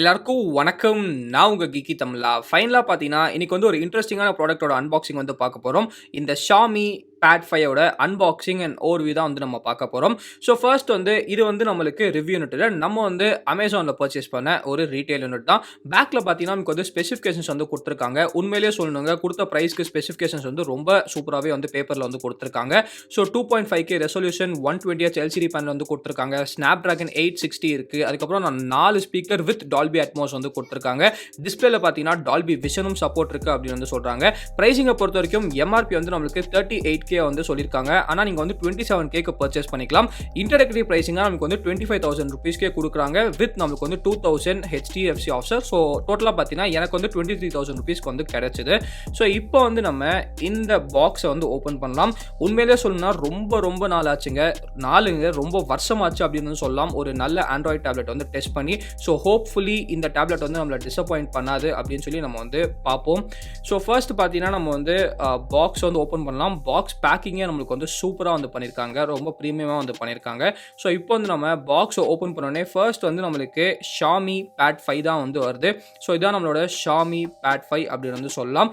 எல்லாருக்கும் வணக்கம். நான் உங்க கீக்கி தமிழா. ஃபைனலா பார்த்தீங்கன்னா, இன்னைக்கு வந்து ஒரு இன்ட்ரஸ்டிங்கான ப்ராடக்ட்டோட அன்பாக்சிங் வந்து பார்க்க போறோம். இந்த Xiaomi Pad 5 ஓட அன்பாக்சிங் அண்ட் ஓவர்வியூ தான் வந்து நம்ம பார்க்க போறோம். ஸோ ஃபர்ஸ்ட் வந்து இது வந்து நம்மளுக்கு ரிவ்யூ யூனிட் இல்ல. நம்ம வந்து Amazonல பர்ச்சேஸ் பண்ண ஒரு ரீட்டெயில் யூனிட் தான். பேக்ல பார்த்தீங்கன்னா, நமக்கு வந்து ஸ்பெசிஃபிகேஷன்ஸ் வந்து குடுத்துருக்காங்க. உண்மையிலேயே சொல்லணுங்க, குடுத்த பிரைஸ்க்கு ஸ்பெசிஃபிகேஷன்ஸ் வந்து ரொம்ப சூப்பராவே வந்து பேப்பர்ல வந்து குடுத்துருக்காங்க. So 2.5K resolution 120Hz LCD panel வந்து குடுத்துருக்காங்க. Snapdragon 860 இருக்கு. அதுக்கப்புறம் 4 ஸ்பீக்கர் வித் Dolby Atmos வந்து குடுத்துருக்காங்க. டிஸ்ப்ளேல பார்த்தீங்கன்னா Dolby Visionம் சப்போர்ட் இருக்கு அப்படின்னு வந்து சொல்றாங்க. பிரைசிங்க பொறுத்தவரைக்கும் MRP வந்து நம்மளுக்கு 38K வந்து சொல்லிருக்காங்க. ஆனா நீங்க வந்து 27K க்கு பர்ச்சேஸ் பண்ணிக்கலாம். இன்ட்ரோடக்டரி பிரைசிங்கா நமக்கு வந்து 25,000 ரூபீஸ்க்கே கொடுக்குறாங்க. வித் நமக்கு வந்து 2000 HDFC ஆஃபர். ஸோ டோட்டலா பார்த்தீங்கன்னா எனக்கு வந்து 23,000 ரூபீஸ்க்கு வந்து கிடைச்சது. ஸோ இப்போ வந்து நம்ம இந்த பாக்ஸை வந்து ஓப்பன் பண்ணலாம். உண்மையிலே சொல்லணும்னா ரொம்ப நாள் ஆச்சுங்க. ரொம்ப வருஷமாச்சு அப்படின்னு சொல்லலாம். ஒரு நல்ல ஆண்ட்ராய்ட் டேப்லெட் வந்து டெஸ்ட் பண்ணி. ஸோ ஹோப்ஃபுல்லி இந்த டேப்லெட் வந்து நம்மளை டிசப்பாயிண்ட் பண்ணாது அப்படின்னு சொல்லி நம்ம வந்து பார்ப்போம். ஸோ ஃபர்ஸ்ட் பார்த்தீங்கன்னா நம்ம வந்து பாக்ஸ் வந்து ஓப்பன் பண்ணலாம். பாக்ஸ் பேக்கிங்கே நம்மளுக்கு வந்து சூப்பராக வந்து பண்ணியிருக்காங்க. ரொம்ப ப்ரீமியமாக வந்து பண்ணியிருக்காங்க. ஸோ இப்போ வந்து நம்ம பாக்ஸை ஓப்பன் பண்ணோடனே ஃபர்ஸ்ட் வந்து நம்மளுக்கு Xiaomi Pad 5 தான் வந்து வருது. ஸோ இதான் நம்மளோட Xiaomi Pad 5 அப்படின்னு வந்து சொல்லலாம்.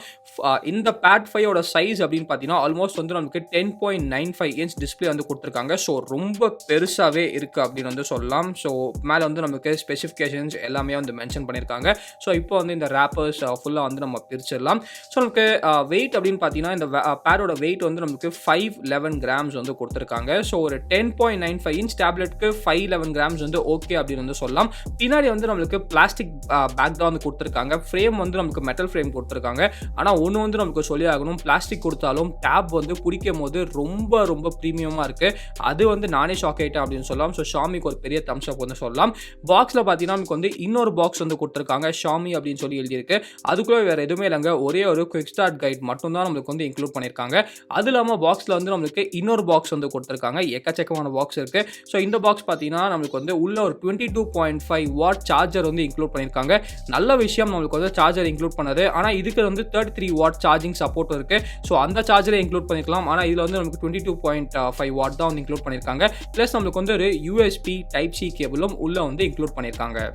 இந்த Pad 5 ஓட சைஸ் அப்படின்னு பார்த்தீங்கன்னா ஆல்மோஸ்ட் வந்து நமக்கு 10.95 இன்ச் டிஸ்பிளே வந்து கொடுத்துருக்காங்க. ஸோ ரொம்ப பெருசாகவே இருக்குது அப்படின்னு வந்து சொல்லலாம். ஸோ மேலே வந்து நமக்கு ஸ்பெசிஃபிகேஷன்ஸ் எல்லாமே வந்து மென்ஷன் பண்ணியிருக்காங்க. ஸோ இப்போ வந்து இந்த ரேப்பர்ஸ் ஃபுல்லாக வந்து நம்ம பிரிச்சிடலாம். ஸோ நமக்கு வெயிட் அப்படின்னு பார்த்தீங்கன்னா இந்த பேடோட வெயிட் வந்து நமக்கு 511 கிராம்ஸ் வந்து கொடுத்துருக்காங்க. ஸோ ஒரு 10.95 இன்ச் டேப்லெட்க்கு 511 கிராம்ஸ் வந்து ஓகே அப்படின்னு வந்து சொல்லலாம். பின்னாடி வந்து நம்மளுக்கு பிளாஸ்டிக் பேக் தான் வந்து கொடுத்துருக்காங்க. ஃப்ரேம் வந்து நமக்கு மெட்டல் ஃப்ரேம் கொடுத்துருக்காங்க. ஆனால் ஒன்று வந்து நமக்கு சொல்லி ஆகணும், பிளாஸ்டிக் கொடுத்தாலும் டேப் வந்து பிடிக்கும் போது ரொம்ப ப்ரீமியமாக இருக்குது. அது வந்து நானே ஷாக் ஆகிட்டேன் அப்படின்னு சொல்லலாம். ஸோ ஷாமிக்கு ஒரு பெரிய தம்ஸ் அப் வந்து சொல்லலாம். பாக்ஸில் பார்த்தீங்கன்னா நமக்கு வந்து இன்னொரு பாக்ஸ் வந்து கொடுத்துருக்காங்க. Xiaomi அப்படின்னு சொல்லி எழுதியிருக்கு. அதுக்குள்ளே வேறு எதுவுமே இல்லைங்க. ஒரே ஒரு குவிக் ஸ்டார்ட் கைட் மட்டும் தான் நம்மளுக்கு வந்து இன்க்ளூட் பண்ணியிருக்காங்க. அது இல்லாமல் பாக்ஸில் வந்து நம்மளுக்கு இன்னொரு பாக்ஸ் வந்து கொடுத்துருக்காங்க. எக்கச்சக்கமான பாக்ஸ் இருக்குது. ஸோ இந்த பாக்ஸ் பார்த்தீங்கன்னா நம்மளுக்கு வந்து உள்ள ஒரு 22.5 வாட் சார்ஜர் வந்து இன்க்ளூட் பண்ணியிருக்காங்க. நல்ல விஷயம் நம்மளுக்கு வந்து சார்ஜர் இன்க்ளூட் பண்ணது. ஆனால் இதுக்கு வந்து 33 வாட் சார்ஜிங் சப்போர்ட் இருக்குது. ஸோ அந்த சார்ஜரை இன்க்ளூட் பண்ணிக்கலாம். ஆனால் இதில் வந்து நமக்கு 22.5 வாட் தான் வந்து இன்க்ளூட் பண்ணியிருக்காங்க. ப்ளஸ் நம்மளுக்கு வந்து ஒரு USB Type-C கேபிளும் உள்ள வந்து இன்க்ளூட் பண்ணியிருக்காங்க.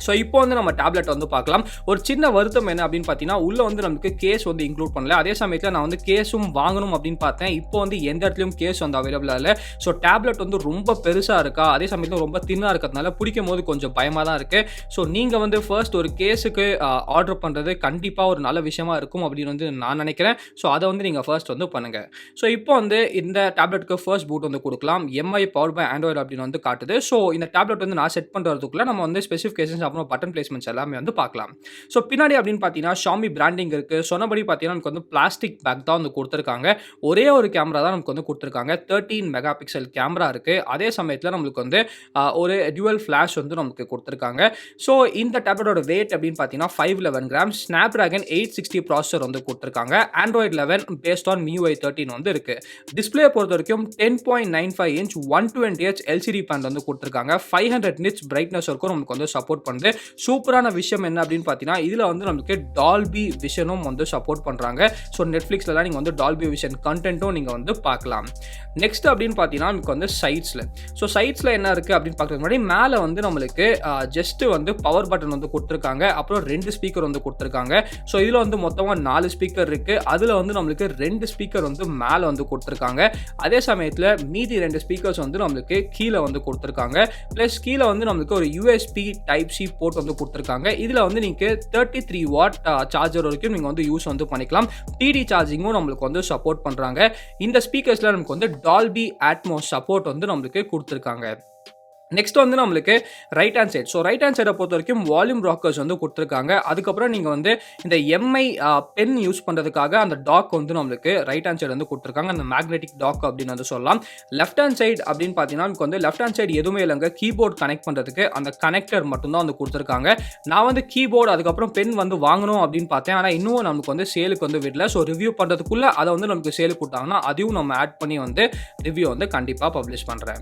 ஸோ இப்போ வந்து நம்ம டேப்லெட் வந்து பார்க்கலாம். ஒரு சின்ன வருத்தம் என்ன அப்படின்னு பார்த்தீங்கன்னா உள்ளே வந்து நமக்கு கேஸ் வந்து இன்க்ளூட் பண்ணல. அதே சமயத்தில் நான் வந்து கேஸும் வாங்கணும் அப்படின்னு பார்த்தேன். இப்போ வந்து எந்த இடத்துலையும் கேஸ் வந்து அவைலபிளாக இல்லை. ஸோ டேப்லெட் வந்து ரொம்ப பெருசாக இருக்கா, அதே சமயத்தில் ரொம்ப தின்னாக இருக்கிறதுனால பிடிக்கும் போது கொஞ்சம் பயமாக தான் இருக்குது. ஸோ நீங்கள் வந்து ஃபர்ஸ்ட் ஒரு கேஸுக்கு ஆர்டர் பண்ணுறது கண்டிப்பாக ஒரு நல்ல விஷயமா இருக்கும் அப்படின்னு வந்து நான் நினைக்கிறேன். ஸோ அதை வந்து நீங்கள் ஃபர்ஸ்ட் வந்து பண்ணுங்கள். ஸோ இப்போ வந்து இந்த டேப்லெட்டுக்கு ஃபர்ஸ்ட் பூட் வந்து கொடுக்கலாம். MI பவர் பை ஆண்ட்ராய்டு அப்படின்னு வந்து காட்டுது. ஸோ இந்த டேப்லெட் வந்து நான் செட் பண்ணுறதுக்குள்ள நம்ம வந்து ஸ்பெசிஃபிகேஷன்ஸ் அப்புறம் பட்டன் பிளேஸ்மெண்ட்ஸ் எல்லாமே வந்து பார்க்கலாம். ஸோ பின்னாடி அப்படின்னு பார்த்தீங்கன்னா Xiaomi பிராண்டிங் இருக்கு. சொன்னபடி பார்த்தீங்கன்னா நமக்கு வந்து பிளாஸ்டிக் பேக் தான் வந்து கொடுத்துருக்காங்க. ஒரே ஒரு கேமரா தான் நமக்கு வந்து கொடுத்துருக்காங்க. 13 மெகா பிக்சல் கேமரா இருக்கு. அதே சமயத்தில் நம்மளுக்கு வந்து ஒரு டியூவல் ஃபிளாஷ் வந்து நமக்கு கொடுத்துருக்காங்க. ஸோ இந்த டேப்லெட்டோட வெயிட் அப்படின்னு பார்த்தீங்கன்னா 511 கிராம்ஸ். Snapdragon 860 ப்ராசஸர் வந்து கொடுத்துருக்காங்க. Android 11 பேஸ்ட் ஆன் MIUI 13 வந்து இருக்கு. டிஸ்பிளே பொறுத்த வரைக்கும் 10.95 இன்ச் 120Hz LCD பேனல் வந்து கொடுத்துருக்காங்க. 500 நிட்ஸ் பிரைட்னஸ் வரைக்கும் நமக்கு வந்து சப்போர்ட் பண்ணுது. சூப்பரான விஷயம் என்ன அப்படின்னு பார்த்தீங்கன்னா இதில் வந்து நமக்கு Dolby Visionம் வந்து சப்போர்ட் பண்ணுறாங்க. ஸோ நெட்ஃப்ளிக்ஸ்லாம் நீங்கள் வந்து Dolby Vision கண்டென்ட்டும் நீங்கள் வந்து பார்க்கலாம். நெக்ஸ்ட் அப்படின்னு பார்த்தீங்கன்னா நமக்கு வந்து சைட்ஸில் என்ன இருக்குது அப்படின்னு பார்க்கறதுக்கு முன்னாடி மேலே வந்து நம்மளுக்கு ஜஸ்ட் வந்து பவர் பட்டன் வந்து கொடுத்துருக்காங்க. அப்புறம் 2 ஸ்பீக்கர் வந்து கொடுத்துருக்காங்க. ஸோ இதில் வந்து மொத்தமாக 4 ஸ்பீக்கர் இருக்குது. அதில் வந்து நம்மளுக்கு 2 ஸ்பீக்கர் வந்து மேலே வந்து கொடுத்துருக்காங்க. அதே சமயத்தில் மீதி 2 ஸ்பீக்கர்ஸ் வந்து நம்மளுக்கு கீழே வந்து கொடுத்துருக்காங்க. ப்ளஸ் கீழே வந்து நம்மளுக்கு ஒரு USB Type-C போர்ட் வந்து கொடுத்துருக்காங்க. இதில் வந்து நீங்கள் 33 வாட் சார்ஜர் வரைக்கும் நீங்கள் வந்து யூஸ் வந்து பண்ணிக்கலாம். TD சார்ஜிங்கும் நம்மளுக்கு வந்து சப்போர்ட் பண்ணுறாங்க. இந்த ஸ்பீக்கர்ஸில் நமக்கு வந்து Dolby Atmos சப்போர்ட் வந்து நம்மளுக்கு கொடுத்துருக்காங்க. நெக்ஸ்ட் வந்து நம்மளுக்கு right hand side. So right hand சைடை பொறுத்த வரைக்கும் வால்யூம் ராக்கர்ஸ் வந்து கொடுத்துருக்காங்க. அதுக்கப்புறம் நீங்கள் வந்து இந்த MI பென் யூஸ் பண்ணுறதுக்காக அந்த டாக் வந்து நம்மளுக்கு ரைட் ஹேண்ட் சைடு வந்து கொடுத்துருக்காங்க. அந்த மேக்னெட்டிக் டாக் அப்படின்னு வந்து சொல்லலாம். லெஃப்ட் ஹேண்ட் சைடு அப்படின்னு பார்த்தீங்கன்னா நமக்கு வந்து லெஃப்ட் ஹேண்ட் சைடு எதுவுமே இல்லைங்க. கீபோர்ட் கனெக்ட் பண்ணுறதுக்கு அந்த கனெக்டர் மட்டும்தான் வந்து கொடுத்துருக்காங்க. நான் வந்து கீபோர்டு அதுக்கப்புறம் பென் வந்து வாங்கணும் அப்படின்னு பார்த்தேன். ஆனால் இன்னும் நமக்கு வந்து சேலுக்கு வந்து விடல. ஸோ ரிவ்யூ பண்ணுறதுக்குள்ளே அதை வந்து நமக்கு சேலுக்கு கொடுத்தாங்கன்னா அதையும் நம்ம ஆட் பண்ணி வந்து ரிவ்யூ வந்து கண்டிப்பாக பப்ளிஷ் பண்ணுறேன்.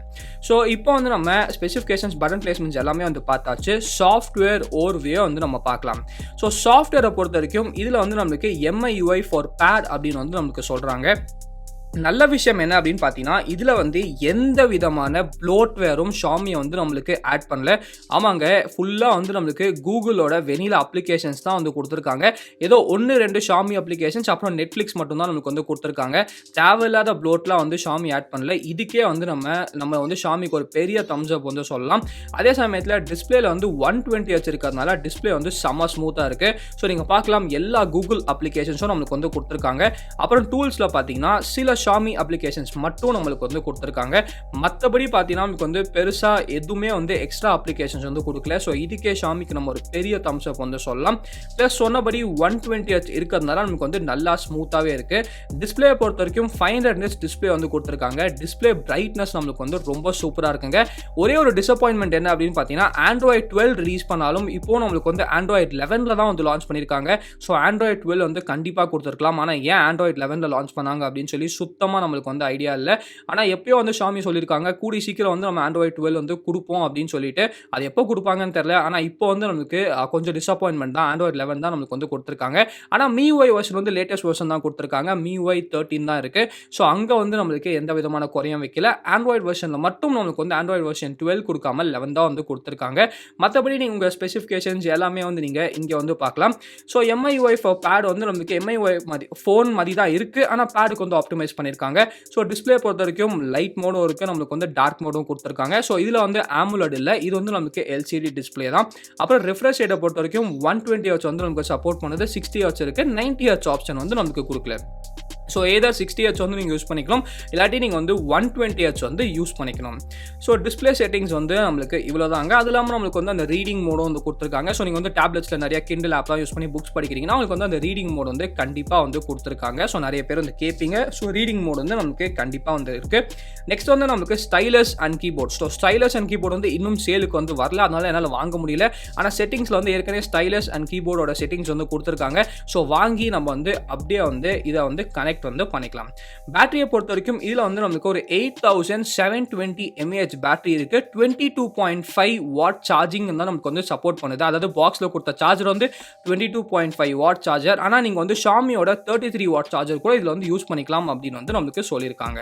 ஸோ இப்போ வந்து நம்ம ஸ்பெசிஃபிகேஷன்ஸ் பட்டன் பிளேஸ்மெண்ட்ஸ் எல்லாமே வந்து பார்த்தாச்சு. சாஃப்ட்வேர் ஓவர்வியூ வந்து நம்ம பார்க்கலாம். ஸோ சாஃப்ட்வேரை பொறுத்த வரைக்கும் இதில் வந்து நம்மளுக்கு MIUI for Pad அப்படின்னு வந்து நமக்கு சொல்கிறாங்க. நல்ல விஷயம் என்ன அப்படின்னு பார்த்தீங்கன்னா, இதில வந்து எந்த விதமான ப்ளோட்வேரும் Xiaomi வந்து நம்மளுக்கு ஆட் பண்ணல. ஆமாங்க, ஃபுல்லா வந்து நம்மளுக்கு Googleஓட வெனிலா அப்ளிகேஷன்ஸ் தான் வந்து குடுத்துருக்காங்க. ஏதோ 1, 2 Xiaomi அப்ளிகேஷன்ஸ் அப்புறம் Netflix மட்டும் தான் நமக்கு வந்து குடுத்துருக்காங்க. தேவையில்லாத ப்ளோட்லாம் வந்து Xiaomi ஆட் பண்ணல. இதுக்கே வந்து நம்ம வந்து Xiaomiக்கு ஒரு பெரிய தம்ஸ் அப் வந்து சொல்லலாம். அதே சமயத்தில டிஸ்ப்ளேல வந்து 120 ஹெர்ட்ஸ் இருக்கிறதுனால டிஸ்ப்ளே வந்து செம்ம ஸ்மூத்தா இருக்கு. ஸோ நீங்க பார்க்கலாம் எல்லா Google அப்ளிகேஷன்ஸும் நமக்கு வந்து குடுத்துருக்காங்க. அப்புறம் டூல்ஸ்ல பார்த்தீங்கன்னா, சில Xiaomi அப்ளிகேஷன்ஸ் மட்டும் நம்மளுக்கு வந்து குடுத்துருக்காங்க. மத்தபடி பார்த்தீங்கன்னா, நமக்கு வந்து பெருசா எதுவுமே வந்து எக்ஸ்ட்ரா அப்ளிகேஷன்ஸ் வந்து குடுக்கல. ஸோ இதுக்கே Xiaomiக்கு நம்ம ஒரு பெரிய தம்ஸ் அப் வந்து சொல்லலாம். பிளஸ் சொன்னபடி 120 ஹெர்ட்ஸ் இருக்கிறதுனால நமக்கு வந்து நல்லா ஸ்மூத்தாவே இருக்கு. டிஸ்ப்ளே பொறுத்தவரைக்கும் 500 நிட்ஸ் டிஸ்ப்ளே வந்து குடுத்துருக்காங்க. டிஸ்ப்ளே பிரைட்னஸ் நம்மளுக்கு வந்து ரொம்ப சூப்பரா இருக்குங்க. ஒரே ஒரு டிசப்பாயின்ட்மென்ட் என்ன அப்படின்னு பார்த்தீங்கன்னா, Android 12 ரிலீஸ் பண்ணாலும் இப்போ நம்மளுக்கு வந்து Android 11ல தான் வந்து லான்ச் பண்ணியிருக்காங்க. ஸோ Android 12 வந்து கண்டிப்பா குடுத்துருக்கலாம். ஆனா ஏன் Android 11ல லான்ச் பண்ணாங்க அப்படின்னு சொல்லி சுத்தமா நம்மளுக்கு வந்து ஐடியா இல்ல. ஆனா எப்பயோ வந்து Xiaomi சொல்லியிருக்காங்க, கூடிய சீக்கிரம் வந்து நம்ம Android 12 வந்து குடுப்போம் அப்படின்னு சொல்லிட்டு. அது எப்போ குடுப்பாங்கன்னு தெரியல. ஆனா இப்போ வந்து நமக்கு கொஞ்சம் டிசப்பாயின்ட்மென்ட் தான். Android 11 தான் நமக்கு வந்து குடுத்துருக்காங்க. ஆனா MIUI வெர்ஷன் வந்து லேட்டஸ்ட் வெர்ஷன் தான் குடுத்துருக்காங்க. MIUI 13 தான் இருக்கு. ஸோ அங்க வந்து நம்மளுக்கு எந்த விதமான குறையும் வைக்கல. Android வெர்ஷன்ல மட்டும் நமக்கு வந்து Android வெர்ஷன் 12 குடுக்காம 11 தான் வந்து குடுத்துருக்காங்க. மத்தபடி நீங்க உங்க ஸ்பெசிஃபிகேஷன்ஸ் எல்லாமே வந்து நீங்க இங்க வந்து பார்க்கலாம். ஸோ MIUI for pad வந்து நமக்கு MIUI மாரி ஃபோன் மாரி தான் இருக்கு. ஆனா பேடுக்கு வந்து ஆப்டிமைஸ் பண்ணியிருக்காங்க. ஸோ டிஸ்ப்ளே பொறுத்தவரைக்கும் லைட் மோடும் இருக்கு. நம்மளுக்கு வந்து டார்க் மோடும் குடுத்துருக்காங்க. ஸோ இதுல வந்து AMOLED இல்ல. இது வந்து நமக்கு LCD டிஸ்ப்ளே தான். அப்புறம் ரிஃப்ரெஷ் ரேட்ட பொறுத்தவரைக்கும் 120 ஹெர்ட்ஸ் வந்து நமக்கு சப்போர்ட் பண்ணுது. 60 ஹெர்ட்ஸ் இருக்கு. 90 ஹெர்ட்ஸ் ஆப்ஷன் வந்து நமக்கு குடுக்கல. ஸோ எய்தர் 60 ஹெர்ட்ஸ் வந்து நீங்கள் யூஸ் பண்ணிக்கலாம், இல்லாட்டி நீங்கள் வந்து 120 ஹெர்ட்ஸ் வந்து யூஸ் பண்ணிக்கணும். ஸோ டிஸ்ப்ளே செட்டிங்ஸ் வந்து நம்மளுக்கு இவ்வளோ தாங்க. அது இல்லாமல் நம்மளுக்கு வந்து அந்த ரீடிங் மோடும் வந்து கொடுத்துருக்காங்க. ஸோ நீங்கள் வந்து டேப்லெட்ஸில் நிறைய Kindle ஆப்லாம் யூஸ் பண்ணி புக்ஸ் படிக்கிறீங்கன்னா உங்களுக்கு வந்து அந்த ரீடிங் மோட் வந்து கண்டிப்பாக வந்து கொடுத்துருக்காங்க. ஸோ நிறைய பேர் வந்து கேட்பீங்க. ஸோ ரீடிங் மோட் வந்து நமக்கு கண்டிப்பாக வந்து இருக்குது. நெக்ஸ்ட் வந்து நமக்கு stylus and keyboard. So stylus and keyboard வந்து இன்னும் சேலுக்கு வந்து வரல, அதனால என்னால் வாங்க முடியல. ஆனால் செட்டிங்ஸில் வந்து ஏற்கனவே ஸ்டைலஸ் அண்ட் கீபோர்டோட செட்டிங்ஸ் வந்து கொடுத்துருக்காங்க. ஸோ வாங்கி நம்ம வந்து அப்படியே வந்து இதை வந்து கனெக்ட் வந்து பண்ணிக்கலாம். பேட்டரியை பொறுத்த வரைக்கும் இதுல வந்து நமக்கு ஒரு 8720 mAh பேட்டரி இருக்கு. 22.5 வாட் சார்ஜிங் தான் நமக்கு வந்து சப்போர்ட் பண்ணுது. அதாவது பாக்ஸ்ல கொடுத்த சார்ஜர் வந்து 22.5 வாட் சார்ஜர். ஆனா நீங்க வந்து Xiaomiயோட 33 வாட் சார்ஜர் கூட இதுல வந்து யூஸ் பண்ணிக்கலாம் அப்படின்னு வந்து நமக்கு சொல்லியிருக்காங்க.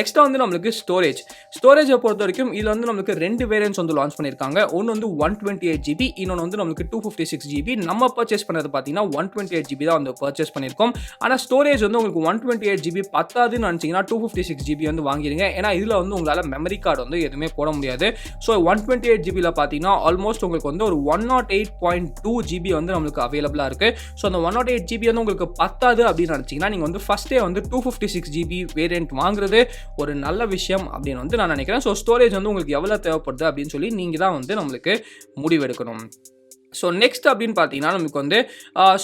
நெக்ஸ்ட் வந்து நமக்கு ஸ்டோரேஜை பொறுத்த வரைக்கும் இதுல வந்து நமக்கு ரெண்டு வேரியன்ட்ஸ் வந்து லான்ச் பண்ணியிருக்காங்க. ஒன்னு வந்து 128 GB, இன்னொன்று வந்து நமக்கு 256 GB. நம்ம பர்ச்சேஸ் பண்ணது பார்த்தீங்கன்னா 128 GB தான் வந்து பர்ச்சேஸ் பண்ணியிருக்கோம். ஆனால் ஸ்டோரேஜ் வந்து உங்களுக்கு 128 GB பத்தாதுன்னு நினச்சிங்கன்னா 256 GB வந்து வாங்கிடுங்க. ஏன்னா இதில் வந்து உங்களால் மெமரி கார்டு வந்து எதுவுமே போட முடியாது. ஸோ 128 GB பார்த்தீங்கன்னா ஆல்மோஸ்ட் உங்களுக்கு வந்து ஒரு 108.2 GB வந்து நம்மளுக்கு அவைலபிளாக இருக்குது. ஸோ அந்த 108 GB வந்து உங்களுக்கு பத்தாது அப்படின்னு நினச்சிங்கன்னா நீங்கள் வந்து ஃபஸ்ட்டே வந்து 256 GB வேரியன்ட் வாங்குறது ஒரு நல்ல விஷயம் அப்படின்னு வந்து நான் நினைக்கிறேன். ஸோ ஸ்டோரேஜ் வந்து உங்களுக்கு எவ்வளோ தேவைப்படுது அப்படின்னு சொல்லி நீங்கள் தான் வந்து நம்மளுக்கு முடிவெடுக்கணும். ஸோ நெக்ஸ்ட் அப்படின்னு பார்த்தீங்கன்னா நமக்கு வந்து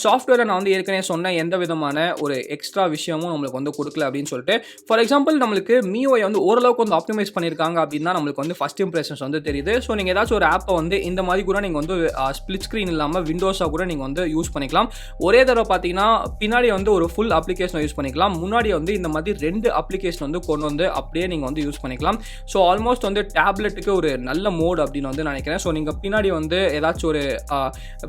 சாஃப்ட்வேரை நான் வந்து ஏற்கனவே சொன்னேன், எந்த விதமான ஒரு எக்ஸ்ட்ரா விஷயமும் நம்மளுக்கு வந்து கொடுக்கல அப்படின்னு சொல்லிட்டு. ஃபார் எக்ஸாம்பிள் நம்மளுக்கு MIUI வந்து ஓரளவுக்கு வந்து ஆப்டிமைஸ் பண்ணியிருக்காங்க அப்படின்னா நம்மளுக்கு வந்து ஃபர்ஸ்ட் இம்ப்ரெஷன்ஸ் வந்து தெரியுது. ஸோ நீங்கள் ஏதாச்சும் ஒரு ஆப்பை வந்து இந்த மாதிரி கூட நீங்கள் வந்து ஸ்பிளிட் ஸ்க்ரீன் இல்லாமல் விண்டோஸாக கூட நீங்கள் வந்து யூஸ் பண்ணிக்கலாம். ஒரே தடவை பார்த்தீங்கன்னா பின்னாடி வந்து ஒரு ஃபுல் அப்ளிகேஷனை யூஸ் பண்ணிக்கலாம், முன்னாடி வந்து இந்த மாதிரி 2 அப்ளிகேஷன் வந்து கொண்டு வந்து அப்படியே நீங்கள் வந்து யூஸ் பண்ணிக்கலாம். ஸோ ஆல்மோஸ்ட் வந்து டேப்லெட்டுக்கு ஒரு நல்ல மோட் அப்படின்னு வந்து நினைக்கிறேன். ஸோ நீங்கள் பின்னாடி வந்து ஏதாச்சும் ஒரு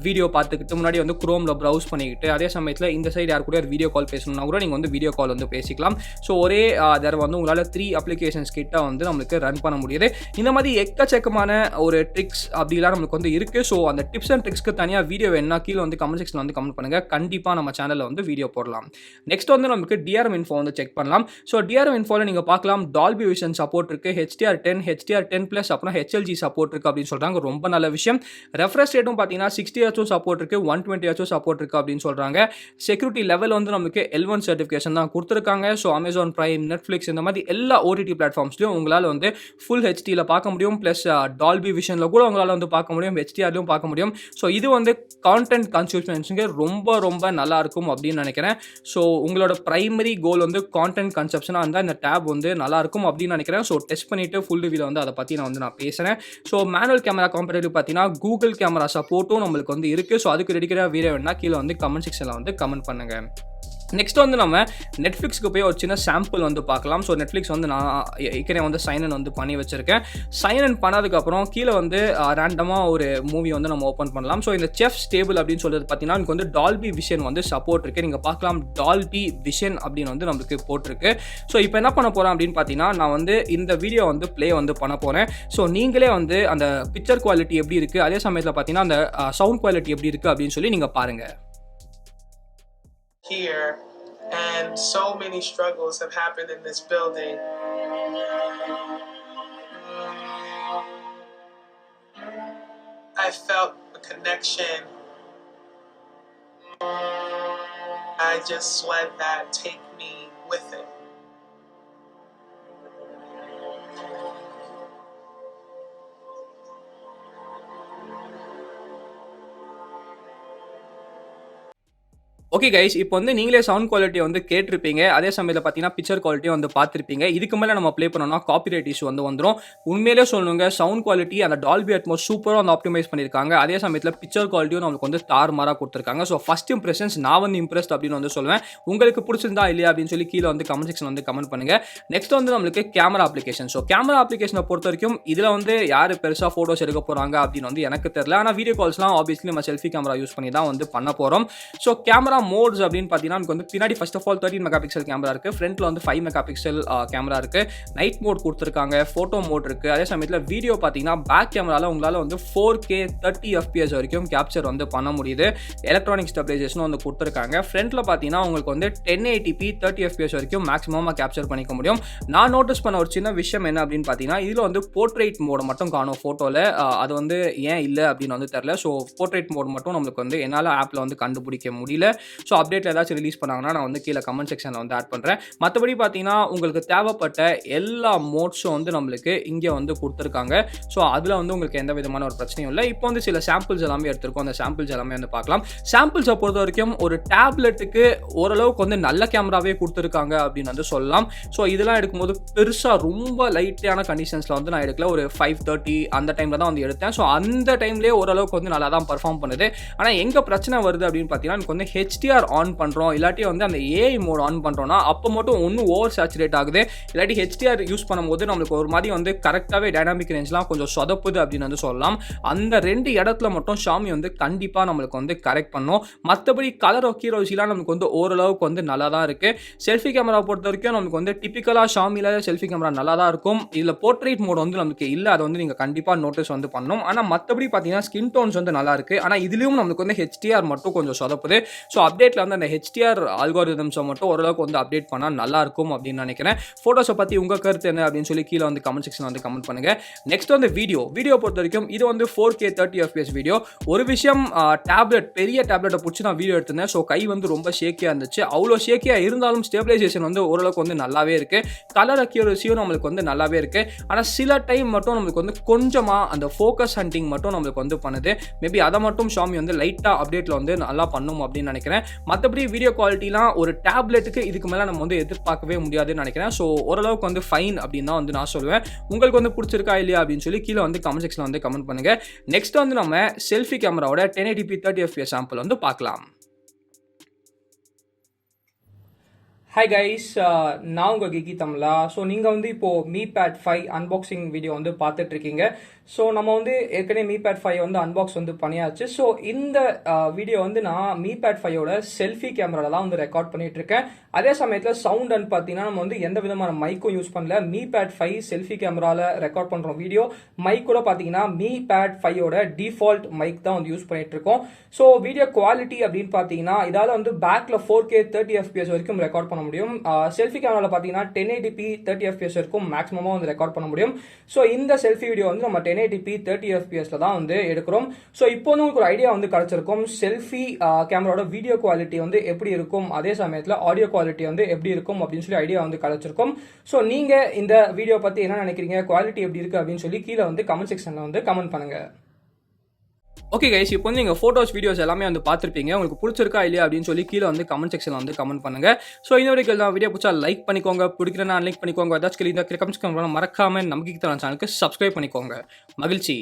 வீடியோ பார்த்துக்கிட்டு முன்னாடி வந்து குரோமில் ப்ரௌஸ் பண்ணிக்கிட்டு அதே சமயத்தில் இந்த சைடு யார் கூட வீடியோ கால் பேசணும்னா கூட நீங்கள் வந்து வீடியோ கால் வந்து பேசிக்கலாம். ஸோ ஒரே தடவை வந்து உங்களால் 3 அப்ளிகேஷன்ஸ் கிட்ட வந்து நம்மளுக்கு ரன் பண்ண முடியுது. இந்த மாதிரி எக்கச்சக்கமான ஒரு ட்ரிக்ஸ் அப்படிலாம் நம்மளுக்கு வந்து இருக்குது. ஸோ அந்த டிப்ஸ் அண்ட் ட்ரிக்ஸ்க்கு தனியாக வீடியோ வேணும்னா கீழே வந்து கமெண்ட் செக்ஷனில் வந்து கமெண்ட் பண்ணுங்கள், கண்டிப்பாக நம்ம சேனலில் வந்து வீடியோ போடலாம். நெக்ஸ்ட் வந்து நமக்கு DRM இன்ஃபோ வந்து செக் பண்ணலாம். ஸோ DRM இன்ஃபோவில் நீங்கள் பார்க்கலாம் டால்பி விஷன் சப்போர்ட் இருக்குது, HDR10, HDR10+, அப்புறம் HLG சப்போர்ட் இருக்குது அப்படின்னு சொல்கிறாங்க. ரொம்ப நல்ல விஷயம். ரெஃப்ரெஷ் ரேட்டும் பார்த்தீங்கன்னா 60 Hz சப்போர்ட் இருக்கு, 120 Hz சப்போர்ட் இருக்கு அப்படின்னு சொல்றாங்க. செக்யூரிட்டி லெவல் வந்து நமக்கு L1 சர்டிஃபிகேஷன் தான் கொடுத்துருக்காங்க. ஸோ Amazon Prime, Netflix இந்த மாதிரி எல்லா OTT பிளாட்ஃபார்ம்ஸ்லையும் உங்களால் வந்து ஃபுல் ஹெச்டியில் பார்க்க முடியும். ப்ளஸ் டால்பி விஷனில் கூட உங்களால் வந்து பார்க்க முடியும், HDRலையும் பார்க்க முடியும். ஸோ இது வந்து கான்டென்ட் கன்சப்ஷன்ஸுக்கு ரொம்ப ரொம்ப நல்லா இருக்கும் அப்படின்னு நினைக்கிறேன். ஸோ உங்களோட பிரைமரி கோல் வந்து கான்டென்ட் கன்சப்ஷனாக இருந்தால் இந்த டேப் வந்து நல்லா இருக்கும் அப்படின்னு நினைக்கிறேன். ஸோ டெஸ்ட் பண்ணிட்டு ஃபுல் ரிவ்யூவில் வந்து அதை பற்றி நான் பேசுகிறேன். ஸோ மேனுவல் கேமரா காம்பேரிட்டிவ் பார்த்தீங்கன்னா கூகுள் கேமரா சப்போர்ட்டும் நம்மளுக்கு வந்து இருக்குது. ஸோ அதுக்கு ரெடிக்கிற வீடியோ வேணா கீழே வந்து கமெண்ட் செக்ஷனில் வந்து கமெண்ட் பண்ணுங்கள். நெக்ஸ்ட் வந்து நம்ம நெட்ஃப்ளிக்ஸ்க்கு போய் ஒரு சின்ன சாம்பிள் வந்து பார்க்கலாம். ஸோ நெட்ஃப்ளிக்ஸ் வந்து நான் ஏற்கனவே வந்து சைன் இன் வந்து பண்ணி வச்சிருக்கேன். சைன் இன் பண்ணதுக்கப்புறம் கீழே வந்து ரேண்டமாக ஒரு மூவி வந்து நம்ம ஓப்பன் பண்ணலாம். ஸோ இந்த செஃப்ஸ் டேபிள் அப்படின்னு சொல்றது பார்த்தீங்கன்னா எனக்கு வந்து டால்பி விஷன் வந்து சப்போர்ட் இருக்குது. நீங்கள் பார்க்கலாம் டால்பி விஷன் அப்படின்னு வந்து நம்மளுக்கு போட்டிருக்கு. ஸோ இப்போ என்ன பண்ண போகிறேன் அப்படின்னு பார்த்தீங்கன்னா நான் வந்து இந்த வீடியோ வந்து ப்ளே வந்து பண்ண போகிறேன். ஸோ நீங்களே வந்து அந்த பிக்சர் குவாலிட்டி எப்படி இருக்குது, அதே சமயத்தில் பார்த்தீங்கன்னா அந்த சவுண்ட் குவாலிட்டி எப்படி இருக்குது அப்படின்னு சொல்லி நீங்கள் பாருங்கள். Here, and so many struggles have happened in this building. I felt a connection. I just let that take me with it. Okay guys, இப்போ வந்து நீங்களே சவுண்ட் குவாலிட்டி வந்து கேட்டிருப்பீங்க. அதே சமயத்தில் பார்த்தீங்கன்னா பிக்சர் குவாலிட்டியும் வந்து பார்த்துருப்பீங்க. இதுக்கு மேலே நம்ம ப்ளே பண்ணோம்னா காப்பிரைட் இஷ்யூ வந்து வந்துடும். உண்மையிலே சொல்லணுங்க, சவுண்ட் குவாலிட்டி அந்த டால்பி அட்மாஸ் சூப்பராக வந்து ஆப்டிமைஸ் பண்ணியிருக்காங்க. அதே சமயத்தில் பிக்சர் குவாலிட்டியும் நம்மளுக்கு வந்து தாறுமாறாக கொடுத்துருக்காங்க. ஸோ ஃபர்ஸ்ட் இம்ப்ரெஷன்ஸ் நான் வந்து இம்ப்ரெஸ்ட் அப்படின்னு வந்து சொல்லுவேன். உங்களுக்கு பிடிச்சிருந்தா இல்லையா அப்படின்னு சொல்லி கீழே வந்து கமெண்ட் செக்ஷன் வந்து கமெண்ட் பண்ணுங்கள். நெக்ஸ்ட் வந்து நம்மளுக்கு கேமரா அப்ளிகேஷன். ஸோ கேமரா அப்ளிகேஷனை பொறுத்த வரைக்கும் இதில் வந்து யார் பெருசாக ஃபோட்டோஸ் எடுக்க போகிறாங்க அப்படின்னு வந்து எனக்கு தெரியல. ஆனால் வீடியோ கால்ஸ்லாம் ஆப்வியஸ்லி நம்ம செல்ஃபி கேமரா யூஸ் பண்ணி தான் வந்து பண்ண போகிறோம். ஸோ கேமரா மோட்ஸ் அப்படின்னு பார்த்தீங்கன்னா நமக்கு வந்து பின்னாடி first of all 13 mega pixel camera இருக்குது. ஃப்ரண்ட்டில் வந்து 5 மெகா பிக்சல் கேமரா இருக்குது. நைட் மோட் கொடுத்துருக்காங்க, ஃபோட்டோ மோட் இருக்குது. அதே சமயத்தில் வீடியோ பார்த்தீங்கன்னா பேக் கேமராவில் உங்களால் வந்து 4K 30 FPS வரைக்கும் கேப்சர் வந்து பண்ண முடியுது. எலக்ட்ரானிக் ஸ்டெபிலைசேஷனும் வந்து கொடுத்துருக்காங்க. ஃப்ரண்ட்டில் பார்த்தீங்கன்னா உங்களுக்கு வந்து 1080p 30 FPS வரைக்கும் மேக்ஸிமமாக கேப்சர் பண்ணிக்க முடியும். நான் நோட்டீஸ் பண்ண ஒரு சின்ன விஷயம் என்ன அப்படின்னு பார்த்தீங்கன்னா இதில் வந்து போர்ட்ரேட் மோட் மட்டும் காணும் ஃபோட்டோவில். அது வந்து ஏன் இல்லை அப்படின்னு வந்து தெரில. ஸோ போர்ட்ரேட் மோட் மட்டும் நம்மளுக்கு வந்து என்னால் ஆப்பில் வந்து கண்டுபிடிக்க முடியல. ஸோ அப்டேட்டில் ஏதாச்சும் ரிலீஸ் பண்ணாங்கன்னா நான் வந்து கீழே கமெண்ட் செக்ஷனில் வந்து ஆட் பண்ணுறேன். மற்றபடி பார்த்தீங்கன்னா உங்களுக்கு தேவைப்பட்ட எல்லா மோட்ஸும் வந்து நம்மளுக்கு இங்கே வந்து கொடுத்துருக்காங்க. ஸோ அதில் வந்து உங்களுக்கு எந்த விதமான ஒரு பிரச்சனையும் இல்லை. இப்போ வந்து சில சாம்பிள்ஸ் எல்லாமே எடுத்திருக்கோம். அந்த சாம்பிள்ஸ் எல்லாமே வந்து பார்க்கலாம். சாம்பிள்ஸை பொறுத்த வரைக்கும் ஒரு டேப்லெட்டுக்கு ஓரளவுக்கு வந்து நல்ல கேமராவே கொடுத்துருக்காங்க அப்படின்னு வந்து சொல்லலாம். ஸோ இதெல்லாம் எடுக்கும்போது பெருசாக ரொம்ப லைட்டான கண்டிஷன்ஸில் வந்து நான் எடுக்கல. ஒரு 5:30 அந்த டைமில் தான் வந்து எடுத்தேன். ஸோ அந்த டைம்லேயே ஓரளவுக்கு வந்து நல்லா தான் பர்ஃபார்ம் பண்ணுது. ஆனால் எங்கே பிரச்சனை வருது அப்படின்னு பார்த்தீங்கன்னா எனக்கு வந்து HDR ஆன் பண்ணுறோம், இல்லாட்டி வந்து அந்த AI மோட் ஆன் பண்ணுறோம்னா அப்போ மட்டும் ஒன்றும் ஓவர் சேச்சுரேட் ஆகுது. இல்லாட்டி HDR யூஸ் பண்ணும்போது நம்மளுக்கு ஒரு மாதிரி வந்து கரெக்டாகவே டைனாமிக் ரேஞ்ச்லாம் கொஞ்சம் சொதப்புது அப்படின்னு வந்து சொல்லலாம். அந்த 2 இடத்துல மட்டும் Xiaomi வந்து கண்டிப்பாக நம்மளுக்கு வந்து கரெக்ட் பண்ணும். மற்றபடி கலர் அக்யூரசிலாம் நமக்கு வந்து ஓரளவுக்கு வந்து நல்லா தான் இருக்குது. செல்ஃபி கேமரா பொறுத்த வரைக்கும் நமக்கு வந்து டிப்பிக்கலாக Xiaomiயில் செல்ஃபி கேமரா நல்லா தான் இருக்கும். இதில் போர்ட்ரேட் மோட் வந்து நமக்கு இல்லை. அதை வந்து நீங்கள் கண்டிப்பாக நோட்டீஸ் வந்து பண்ணணும். ஆனால் மற்றபடி பார்த்தீங்கன்னா ஸ்கின் டோன்ஸ் வந்து நல்லா இருக்குது. ஆனால் இதுலேயும் நமக்கு வந்து HDR மட்டும் கொஞ்சம் சொதப்புது. ஸோ அப்டேட்டில் வந்து அந்த HDR அல்காரிதம்ஸை மட்டும் ஓரளவுக்கு வந்து அப்டேட் பண்ணால் நல்லா இருக்கும் அப்படின்னு நினைக்கிறேன். ஃபோட்டோஸை பற்றி உங்கள் கருத்து என்ன அப்படின்னு சொல்லி கீழே வந்து கமெண்ட் செக்ஷன் வந்து கமெண்ட் பண்ணுங்கள். நெக்ஸ்ட் வந்து வீடியோ பொறுத்த வரைக்கும் இது வந்து 4K 30 FPS வீடியோ. ஒரு விஷயம், டேப்லெட் பெரிய டேப்லெட்டை பிடிச்சி நான் வீடியோ எடுத்திருந்தேன். ஸோ கை வந்து ரொம்ப ஷேக்கியாக இருந்துச்சு. அவ்வளோ ஷேக்கியாக இருந்தாலும் ஸ்டெபிலைசேஷன் வந்து ஓரளவுக்கு வந்து நல்லாவே இருக்குது. கலர் அக்யூரசியும் நம்மளுக்கு வந்து நல்லாவே இருக்குது. ஆனால் சில டைம் மட்டும் நம்மளுக்கு வந்து கொஞ்சமாக அந்த ஃபோக்கஸ் ஹண்டிங் மட்டும் நம்மளுக்கு வந்து பண்ணுது. மேபி அதை மட்டும் Xiaomi வந்து லைட்டாக அப்டேட்டில் வந்து நல்லா பண்ணும் அப்படின்னு நினைக்கிறேன். மற்றபடி வீடியோ குவாலிட்டிலாம் ஒரு டேப்லெட்டுக்கு இதுக்கு மேலே நம்ம வந்து எதிர்பார்க்கவே முடியாதுன்னு நினைக்கிறேன். ஸோ ஓரளவுக்கு வந்து ஃபைன் அப்படின்னு தான் வந்து நான் சொல்லுவேன். உங்களுக்கு வந்து பிடிச்சிருக்கா இல்லையா அப்படின்னு சொல்லி கீழே வந்து கமெண்ட் செக்ஷனில் வந்து கமெண்ட் பண்ணுங்கள். நெக்ஸ்ட் வந்து நம்ம செல்ஃபி கேமராவோட 1080p 30 FPS சாம்பிள் வந்து பார்க்கலாம். ஹாய் கைஸ், நான் உங்கள் Geekytamizha. ஸோ நீங்கள் வந்து இப்போது Mi Pad 5 அன்பாக்சிங் வீடியோ வந்து பார்த்துட்ருக்கீங்க. ஸோ நம்ம வந்து ஏற்கனவே Mi Pad 5 வந்து அன்பாக்ஸ் வந்து பண்ணியாச்சு. ஸோ இந்த வீடியோ வந்து நான் Mi Pad 5ஓட செல்ஃபி கேமராவில் தான் வந்து ரெக்கார்ட் பண்ணிகிட்ருக்கேன். அதே சமயத்தில் சவுண்ட் அண்ட் பார்த்தீங்கன்னா நம்ம வந்து எந்த விதமான மைக்கும் யூஸ் பண்ணல. Mi Pad 5 செல்ஃபி கேமராவில் ரெக்கார்ட் பண்ணுறோம் வீடியோ. மைக் கூட பார்த்தீங்கன்னா Mi Pad 5ஓட டிஃபால்ட் மைக் தான் வந்து யூஸ் பண்ணிகிட்ருக்கோம். ஸோ வீடியோ குவாலிட்டி அப்படின்னு பார்த்தீங்கன்னா இதால் வந்து பேக்கில் 4K 30 FPS வரைக்கும் ரெக்கார்ட் பண்ண முடியும். செல்ஃபி கேமராவில் பார்த்தீங்கன்னா 1080p 30 FPS வரைக்கும் மேக்ஸிமமாக வந்து ரெக்கார்ட் பண்ண முடியும். ஸோ இந்த செல்ஃபி வீடியோ வந்து நம்ம 1080p 30 FPSல தான் வந்து எடுக்கிறோம். ஸோ இப்போ வந்து உங்களுக்கு ஒரு ஐடியா வந்து கிடைச்சிருக்கும் செல்ஃபி கேமராவோட வீடியோ குவாலிட்டி வந்து எப்படி இருக்கும், அதே சமயத்தில் ஆடியோ குவாலிட்டி வந்து எப்படி இருக்கும் அப்படின்னு சொல்லி ஐடியா வந்து கிடைச்சிருக்கும். ஸோ நீங்கள் இந்த வீடியோ பற்றி என்ன நினைக்கிறீங்க, குவாலிட்டி எப்படி இருக்குது அப்படின்னு சொல்லி கீழே வந்து கமெண்ட் செக்ஷனில் வந்து கமெண்ட் பண்ணுங்கள். ஓகே கைஸ், இப்போ வந்து நீங்கள் ஃபோட்டோஸ் வீடியோஸ் எல்லாமே வந்து பார்த்துருப்பீங்க. உங்களுக்கு பிடிச்சிருக்கா இல்லையா அப்படின்னு சொல்லி கீழே வந்து கமெண்ட் செக்ஷனில் வந்து கமெண்ட் பண்ணுங்கள். ஸோ இந்த வரைக்கும் தான் வீடியோ பிடிச்சா லைக் பண்ணிக்கோங்க, பிடிக்கிறேன்னா லைக் பண்ணிக்கோங்க. ஏதாச்சும் இந்த கமெண்ட்ஸ் மறக்காமல் நமக்கு சேனலுக்கு சப்ஸ்கிரைப் பண்ணிக்கோங்க. மகிழ்ச்சி.